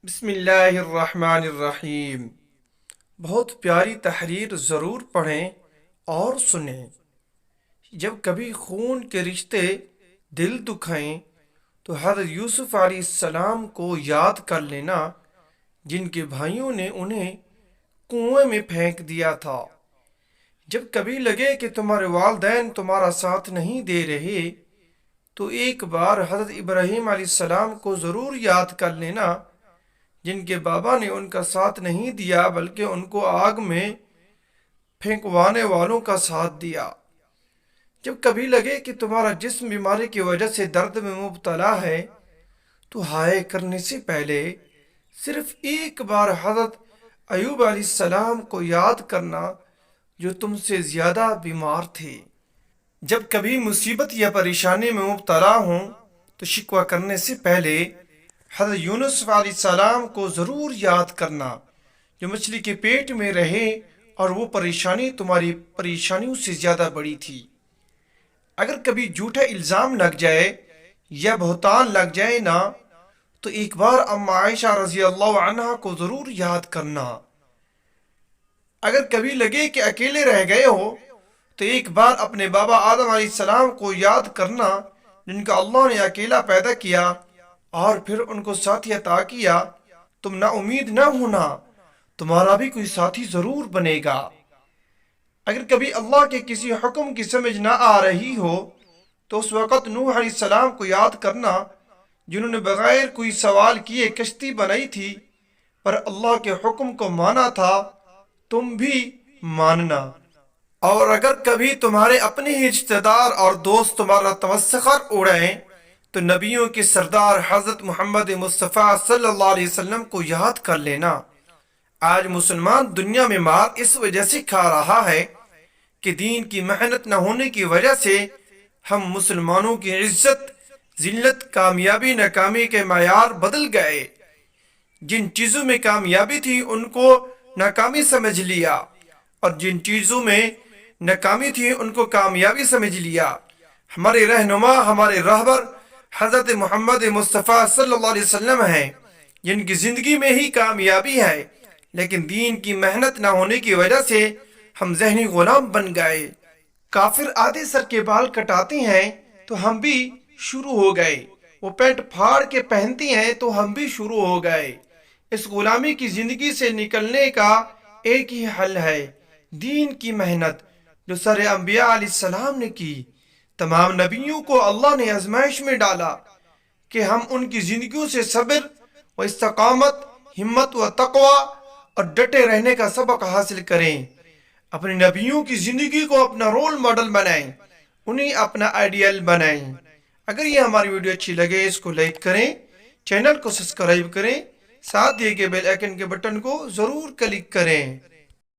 بسم اللہ الرحمن الرحیم۔ بہت پیاری تحریر ضرور پڑھیں اور سنیں۔ جب کبھی خون کے رشتے دل دکھائیں تو حضرت یوسف علیہ السلام کو یاد کر لینا، جن کے بھائیوں نے انہیں کنویں میں پھینک دیا تھا۔ جب کبھی لگے کہ تمہارے والدین تمہارا ساتھ نہیں دے رہے تو ایک بار حضرت ابراہیم علیہ السلام کو ضرور یاد کر لینا، جن کے بابا نے ان کا ساتھ نہیں دیا بلکہ ان کو آگ میں پھینکوانے والوں کا ساتھ دیا۔ جب کبھی لگے کہ تمہارا جسم بیماری کی وجہ سے درد میں مبتلا ہے تو ہائے کرنے سے پہلے صرف ایک بار حضرت ایوب علیہ السلام کو یاد کرنا، جو تم سے زیادہ بیمار تھے۔ جب کبھی مصیبت یا پریشانی میں مبتلا ہوں تو شکوہ کرنے سے پہلے حضرت یونس علیہ السلام کو ضرور یاد کرنا، جو مچھلی کے پیٹ میں رہے اور وہ پریشانی تمہاری پریشانیوں سے زیادہ بڑی تھی۔ اگر کبھی جھوٹا الزام لگ جائے یا بہتان لگ جائے نا، تو ایک بار عائشہ رضی اللہ عنہا کو ضرور یاد کرنا۔ اگر کبھی لگے کہ اکیلے رہ گئے ہو تو ایک بار اپنے بابا آدم علیہ السلام کو یاد کرنا، جن کا اللہ نے اکیلا پیدا کیا اور پھر ان کو ساتھی عطا کیا۔ تم نا امید نہ ہونا، تمہارا بھی کوئی ساتھی ضرور بنے گا۔ اگر کبھی اللہ کے کسی حکم کی سمجھ نہ آ رہی ہو تو اس وقت نوح علیہ السلام کو یاد کرنا، جنہوں نے بغیر کوئی سوال کیے کشتی بنائی تھی، پر اللہ کے حکم کو مانا تھا، تم بھی ماننا۔ اور اگر کبھی تمہارے اپنے ہی رشتہ دار اور دوست تمہارا تمسخر اڑائیں تو نبیوں کے سردار حضرت محمد مصطفیٰ صلی اللہ علیہ وسلم کو یاد کر لینا۔ آج مسلمان دنیا میں مار اس وجہ سے کھا رہا ہے کہ دین کی محنت نہ ہونے کی وجہ سے ہم مسلمانوں کی عزت، ذلت، کامیابی، ناکامی کے معیار بدل گئے۔ جن چیزوں میں کامیابی تھی ان کو ناکامی سمجھ لیا، اور جن چیزوں میں ناکامی تھی ان کو کامیابی سمجھ لیا۔ ہمارے رہنما، ہمارے رہبر حضرت محمد مصطفیٰ صلی اللہ علیہ وسلم ہیں، جن کی زندگی میں ہی کامیابی ہے، لیکن دین کی محنت نہ ہونے کی وجہ سے ہم ذہنی غلام بن گئے۔ کافر آدھے سر کے بال کٹاتے ہیں تو ہم بھی شروع ہو گئے، وہ پینٹ پھاڑ کے پہنتی ہیں تو ہم بھی شروع ہو گئے۔ اس غلامی کی زندگی سے نکلنے کا ایک ہی حل ہے، دین کی محنت، جو سر انبیاء علیہ السلام نے کی۔ تمام نبیوں کو اللہ نے آزمائش میں ڈالا کہ ہم ان کی زندگیوں سے صبر و استقامت، ہمت و تقوی اور ڈٹے رہنے کا سبق حاصل کریں۔ اپنے نبیوں کی زندگی کو اپنا رول ماڈل بنائیں، انہیں اپنا آئیڈیل بنائیں۔ اگر یہ ہماری ویڈیو اچھی لگے اس کو لائک کریں، چینل کو سبسکرائب کریں، ساتھ دیے گئے بیل آئیکن کے بٹن کو ضرور کلک کریں۔